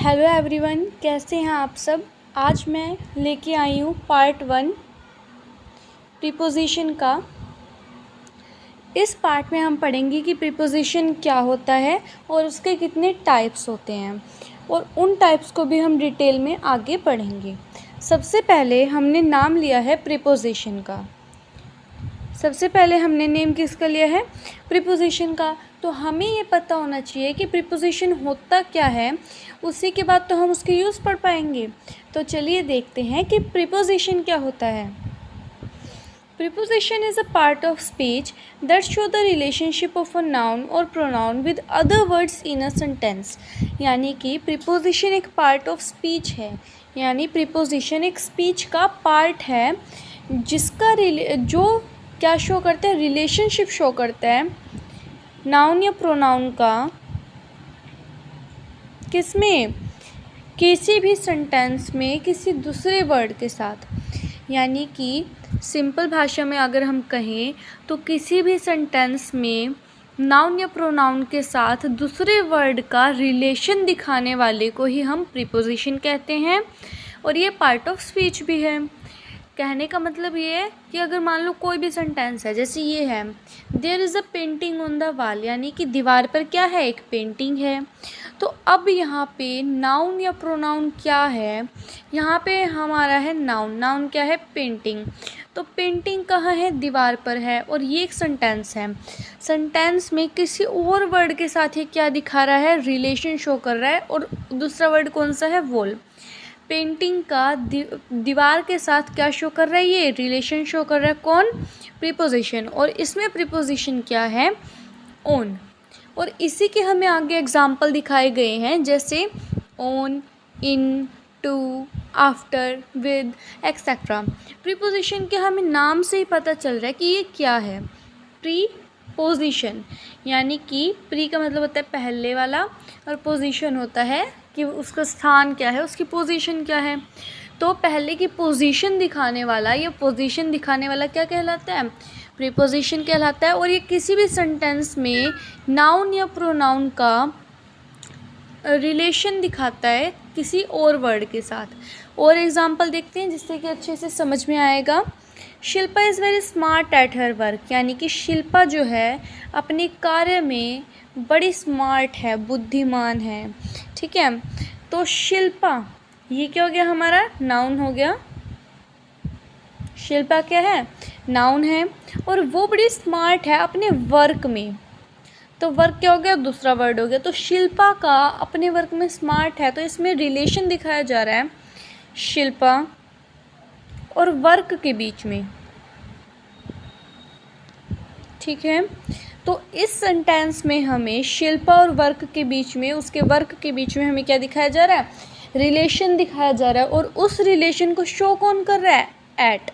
Hello everyone, कैसे हैं आप सब। आज मैं लेके आई हूँ पार्ट 1 प्रीपोजिशन का। इस पार्ट में हम पढ़ेंगे कि प्रीपोजिशन क्या होता है और उसके कितने टाइप्स होते हैं, और उन टाइप्स को भी हम डिटेल में आगे पढ़ेंगे। सबसे पहले हमने नाम लिया है प्रीपोजिशन का। सबसे पहले हमने नेम किसका लिया है? प्रीपोजिशन का। तो हमें ये पता होना चाहिए कि प्रीपोजिशन होता क्या है, उसी के बाद तो हम उसके यूज़ पढ़ पाएंगे। तो चलिए देखते हैं कि प्रीपोजिशन क्या होता है। Preposition is a part of speech that show the relationship of a noun और pronoun with other words in a sentence. यानी कि प्रीपोजिशन एक पार्ट ऑफ स्पीच है, यानी प्रीपोजिशन एक स्पीच का पार्ट है जिसका जो क्या शो करता है, रिलेशनशिप शो करता है नाउन या प्रोनाउन का किसमें, किसी भी सेंटेंस में किसी दूसरे वर्ड के साथ। यानी कि सिंपल भाषा में अगर हम कहें तो किसी भी सेंटेंस में नाउन या प्रोनाउन के साथ दूसरे वर्ड का रिलेशन दिखाने वाले को ही हम प्रीपोजिशन कहते हैं, और ये पार्ट ऑफ स्पीच भी है। कहने का मतलब ये है कि अगर मान लो कोई भी सेंटेंस है, जैसे ये है there is a painting on the wall, यानी कि दीवार पर क्या है, एक पेंटिंग है। तो अब यहाँ पे नाउन या प्रोनाउन क्या है, यहाँ पे हमारा है नाउन। नाउन क्या है? पेंटिंग। तो पेंटिंग कहाँ है? दीवार पर है, और ये एक सेंटेंस है। सेंटेंस में किसी और वर्ड के साथ ये क्या दिखा रहा है, रिलेशन शो कर रहा है, और दूसरा वर्ड कौन सा है? वॉल। पेंटिंग का दीवार के साथ क्या शो कर रहा है? ये रिलेशन शो कर रहा है। कौन? प्रीपोजिशन। और इसमें प्रीपोजिशन क्या है? ऑन। और इसी के हमें आगे एग्जाम्पल दिखाए गए हैं, जैसे on, in, to, after, with, etcetera. Preposition के हमें नाम से ही पता चल रहा है कि ये क्या है। प्रीपोजिशन यानी कि प्री का मतलब होता है पहले वाला, और पोजीशन होता है कि उसका स्थान क्या है, उसकी पोजीशन क्या है। तो पहले की पोजीशन दिखाने वाला, या पोजीशन दिखाने वाला क्या कहलाता है? प्रीपोजिशन कहलाता है। और ये किसी भी सेंटेंस में नाउन या प्रोनाउन का रिलेशन दिखाता है किसी और वर्ड के साथ। और एग्जांपल देखते हैं जिससे कि अच्छे से समझ में आएगा। Shilpa is very smart at her work, यानी कि शिल्पा जो है अपने कार्य में बड़ी स्मार्ट है, बुद्धिमान है। ठीक है, तो शिल्पा ये क्या हो गया, हमारा नाउन हो गया। शिल्पा क्या है? नाउन है। और वो बड़ी स्मार्ट है अपने वर्क में, तो वर्क क्या हो गया? दूसरा वर्ड हो गया। तो शिल्पा का अपने वर्क में स्मार्ट है, तो इसमें रिलेशन दिखाया जा रहा है शिल्पा और वर्क के बीच में। ठीक है, तो इस सेंटेंस में हमें शिल्पा और वर्क के बीच में, उसके वर्क के बीच में हमें क्या दिखाया जा रहा है? रिलेशन दिखाया जा रहा है। और उस रिलेशन को शो कौन कर रहा है? एट।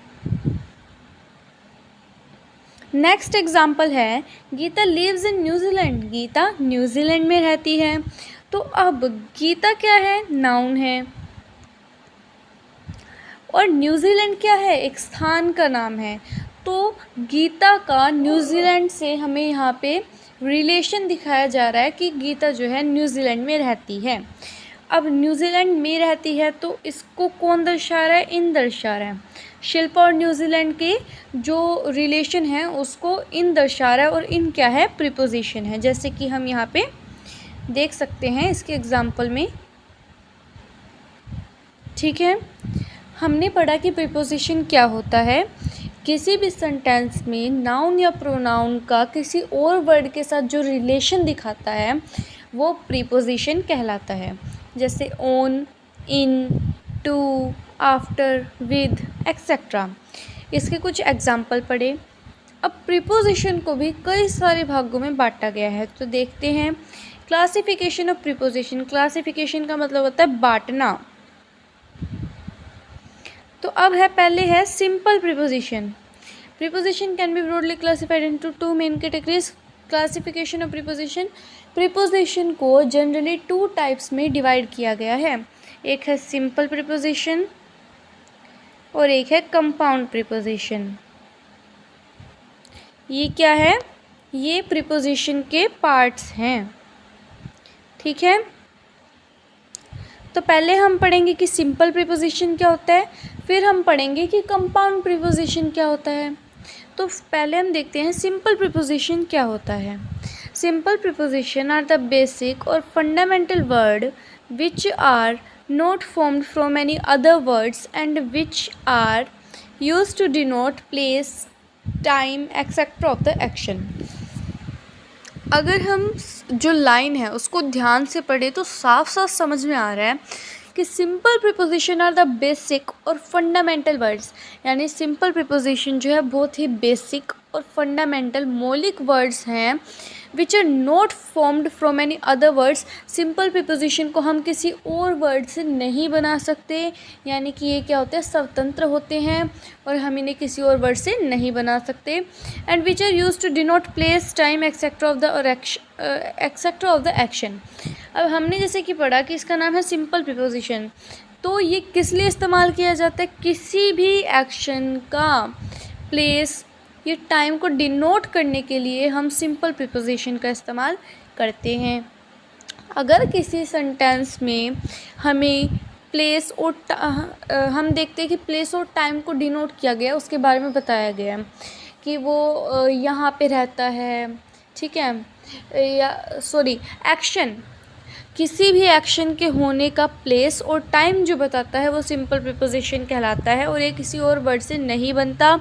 नेक्स्ट एग्जाम्पल है Geeta lives in New Zealand, Geeta New Zealand में रहती है। तो अब गीता क्या है? नाउन है। और न्यूजीलैंड क्या है? एक स्थान का नाम है। तो गीता का न्यूजीलैंड से हमें यहाँ पे रिलेशन दिखाया जा रहा है कि गीता जो है न्यूजीलैंड में रहती है। अब न्यूजीलैंड में रहती है तो इसको कौन दर्शा रहा है? इन दर्शा रहा है। शिल्पा और न्यूजीलैंड के जो रिलेशन है उसको इन दर्शा रहा है, और इन क्या है? प्रीपोजिशन है, जैसे कि हम यहाँ पे देख सकते हैं इसके एग्जाम्पल में। ठीक है, हमने पढ़ा कि प्रीपोजिशन क्या होता है। किसी भी सेंटेंस में नाउन या प्रोनाउन का किसी और वर्ड के साथ जो रिलेशन दिखाता है वो प्रीपोजिशन कहलाता है, जैसे on, in, to, after, with, etcetera. इसके कुछ एग्जाम्पल पढ़े। अब प्रीपोजिशन को भी कई सारे भागों में बांटा गया है, तो देखते हैं। Classification of preposition. क्लासिफिकेशन का मतलब होता है बांटना। तो अब है, पहले है simple preposition. Preposition can be broadly classified into two main categories. Classification of preposition, preposition को जनरली टू टाइप्स में डिवाइड किया गया है। एक है सिंपल प्रीपोजिशन और एक है कंपाउंड प्रीपोजिशन। ये क्या है? ये प्रीपोजिशन के पार्ट्स हैं। ठीक है, तो पहले हम पढ़ेंगे कि सिंपल प्रीपोजिशन क्या होता है, फिर हम पढ़ेंगे कि कंपाउंड प्रीपोजिशन क्या होता है। तो पहले हम देखते हैं सिंपल प्रीपोजिशन क्या होता है। Simple preposition are the basic और fundamental word which are not formed from any other words and which are used to denote place, time, etc. of the action। अगर हम जो लाइन है उसको ध्यान से पढ़े तो साफ साफ समझ में आ रहा है कि simple preposition are the basic और फंडामेंटल वर्ड्स, यानी सिंपल प्रीपोजिशन जो है बहुत ही बेसिक और फंडामेंटल मौलिक वर्ड्स हैं which are not formed from any other words. Simple preposition को हम किसी और वर्ड से नहीं बना सकते, यानी कि ये क्या होते हैं, स्वतंत्र होते हैं और हम इन्हें किसी और वर्ड से नहीं बना सकते। And which are use to denote place, time, etcetera of the action. अब हमने जैसे कि पढ़ा कि इसका नाम है सिंपल प्रीपोजिशन, तो ये किस लिए इस्तेमाल किया जाता है, किसी भी एक्शन का प्लेस, ये टाइम को डिनोट करने के लिए हम सिंपल प्रीपोजिशन का इस्तेमाल करते हैं। अगर किसी सेंटेंस में हमें प्लेस और हम देखते हैं कि प्लेस और टाइम को डिनोट किया गया, उसके बारे में बताया गया है कि वो यहाँ पे रहता है, ठीक है, या सॉरी एक्शन, किसी भी एक्शन के होने का प्लेस और टाइम जो बताता है वो सिंपल प्रीपोजिशन कहलाता है और ये किसी और वर्ड से नहीं बनता।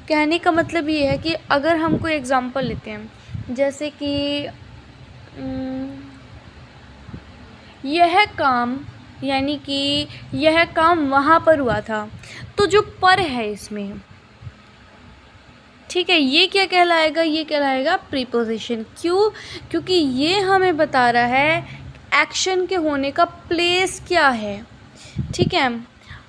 कहने का मतलब ये है कि अगर हम कोई एग्ज़ाम्पल लेते हैं, जैसे कि यह काम, यानी कि यह काम वहाँ पर हुआ था, तो जो पर है इसमें, ठीक है, ये क्या कहलाएगा, ये कहलाएगा प्रीपोजिशन। क्यों? क्योंकि ये हमें बता रहा है एक्शन के होने का प्लेस क्या है, ठीक है।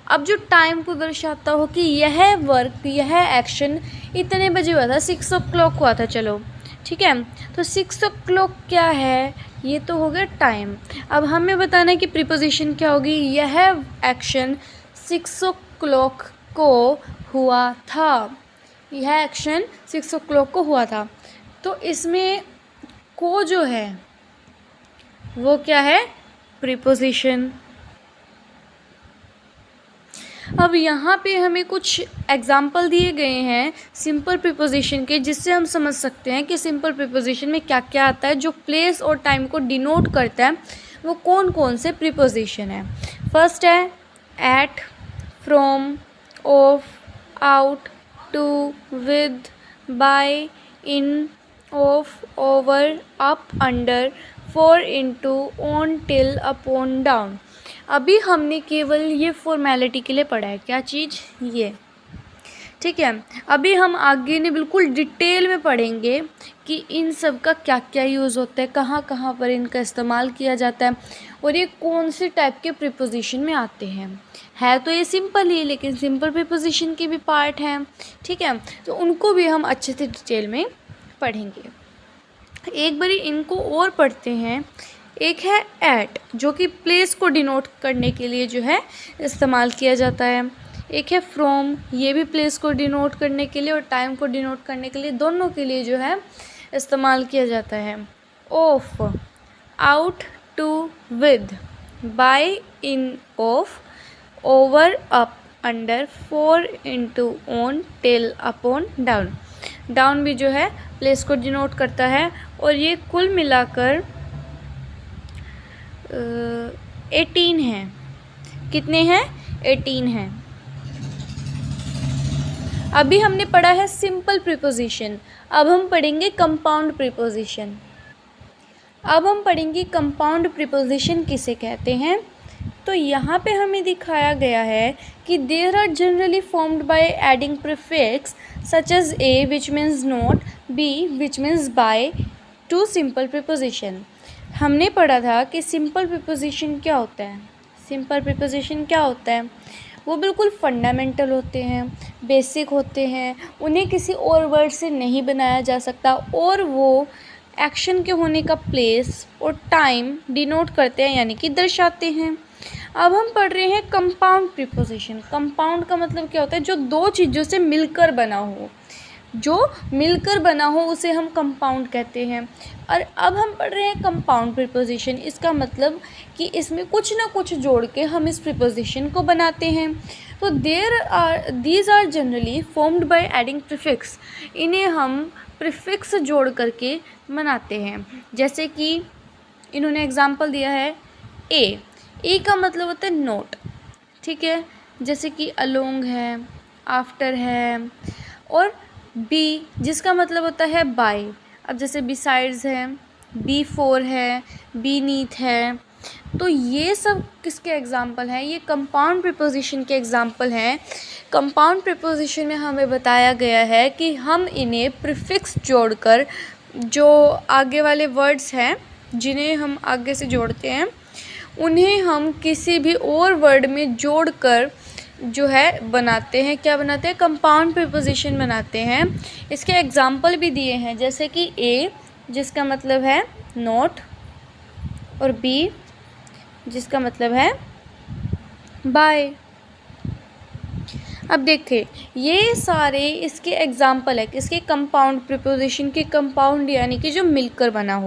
अब जो टाइम को दर्शाता हो कि यह वर्क, यह एक्शन इतने बजे हुआ था, 6 o'clock हुआ था, चलो ठीक है, तो 6 o'clock क्या है, ये तो हो गया टाइम। अब हमें बताना है कि प्रीपोजिशन क्या होगी, यह एक्शन 6 o'clock को हुआ था, यह एक्शन 6 o'clock को हुआ था, तो इसमें को जो है वो क्या है, प्रीपोजिशन। अब यहाँ पे हमें कुछ एग्जाम्पल दिए गए हैं सिंपल प्रीपोजिशन के, जिससे हम समझ सकते हैं कि सिंपल प्रीपोजिशन में क्या क्या आता है, जो प्लेस और टाइम को डिनोट करता है वो कौन कौन से प्रीपोजिशन है। फर्स्ट है at, from, of, out, to, with, by, in, of, over, up, under, for, into, on, till, upon, down. अभी हमने केवल ये फॉर्मेलिटी के लिए पढ़ा है, क्या चीज़, ये, ठीक है। अभी हम आगे ने बिल्कुल डिटेल में पढ़ेंगे कि इन सब का क्या क्या यूज़ होता है, कहाँ कहाँ पर इनका इस्तेमाल किया जाता है और ये कौन से टाइप के प्रीपोजिशन में आते हैं। है तो ये सिंपल ही, लेकिन सिंपल प्रीपोजिशन के भी पार्ट हैं, ठीक है, तो उनको भी हम अच्छे से डिटेल में पढ़ेंगे। एक बारी इनको और पढ़ते हैं। एक है एट, जो कि प्लेस को डिनोट करने के लिए जो है इस्तेमाल किया जाता है। एक है फ्रॉम, ये भी प्लेस को डिनोट करने के लिए और टाइम को डिनोट करने के लिए, दोनों के लिए जो है इस्तेमाल किया जाता है। Of, out, to, with, by, in, of, over, up, under, for, into, on, till, upon, down. Down भी जो है प्लेस को डिनोट करता है और ये कुल मिलाकर 18 हैं। कितने हैं? 18 हैं। अभी हमने पढ़ा है सिंपल प्रीपोजिशन, अब हम पढ़ेंगे कंपाउंड प्रीपोजिशन। अब हम पढ़ेंगे कंपाउंड प्रीपोजिशन किसे कहते हैं। तो यहाँ पे हमें दिखाया गया है कि there are generally formed by adding prefix such as a which means not, b which means by, to simple preposition. हमने पढ़ा था कि सिंपल प्रीपोजिशन क्या होता है। सिंपल प्रीपोजिशन क्या होता है, वो बिल्कुल फंडामेंटल होते हैं, बेसिक होते हैं, उन्हें किसी और वर्ड से नहीं बनाया जा सकता और वो एक्शन के होने का प्लेस और टाइम डिनोट करते हैं, यानी कि दर्शाते हैं। अब हम पढ़ रहे हैं कंपाउंड प्रीपोजिशन। कंपाउंड का मतलब क्या होता है, जो दो चीज़ों से मिलकर बना हो, जो मिलकर बना हो उसे हम कंपाउंड कहते हैं। और अब हम पढ़ रहे हैं कंपाउंड प्रीपोजिशन। इसका मतलब कि इसमें कुछ ना कुछ जोड़ के हम इस प्रीपोजिशन को बनाते हैं। तो these are generally formed by adding prefix. इन्हें हम प्रीफिक्स जोड़ करके बनाते हैं। जैसे कि इन्होंने एग्जाम्पल दिया है ए का मतलब होता है नोट, ठीक है, जैसे कि अलोंग है, आफ्टर है। और बी जिसका मतलब होता है बाय। अब जैसे बिसाइड्स है, बिफोर है, बीनीथ है। तो ये सब किसके एग्जाम्पल हैं? ये कंपाउंड प्रीपोजिशन के एग्जाम्पल हैं। कंपाउंड प्रीपोजिशन में हमें बताया गया है कि हम इन्हें प्रीफिक्स जोड़कर, जो आगे वाले वर्ड्स हैं जिन्हें हम आगे से जोड़ते हैं, उन्हें हम किसी भी और वर्ड में जोड़कर जो है बनाते हैं। क्या बनाते हैं? कंपाउंड प्रीपोजिशन बनाते हैं। इसके एग्जाम्पल भी दिए हैं, जैसे कि ए जिसका मतलब है नोट, और बी जिसका मतलब है बाय। अब देखिए ये सारे इसके एग्जाम्पल है किसके? कंपाउंड प्रीपोजिशन के। कंपाउंड यानी कि जो मिलकर बना हो।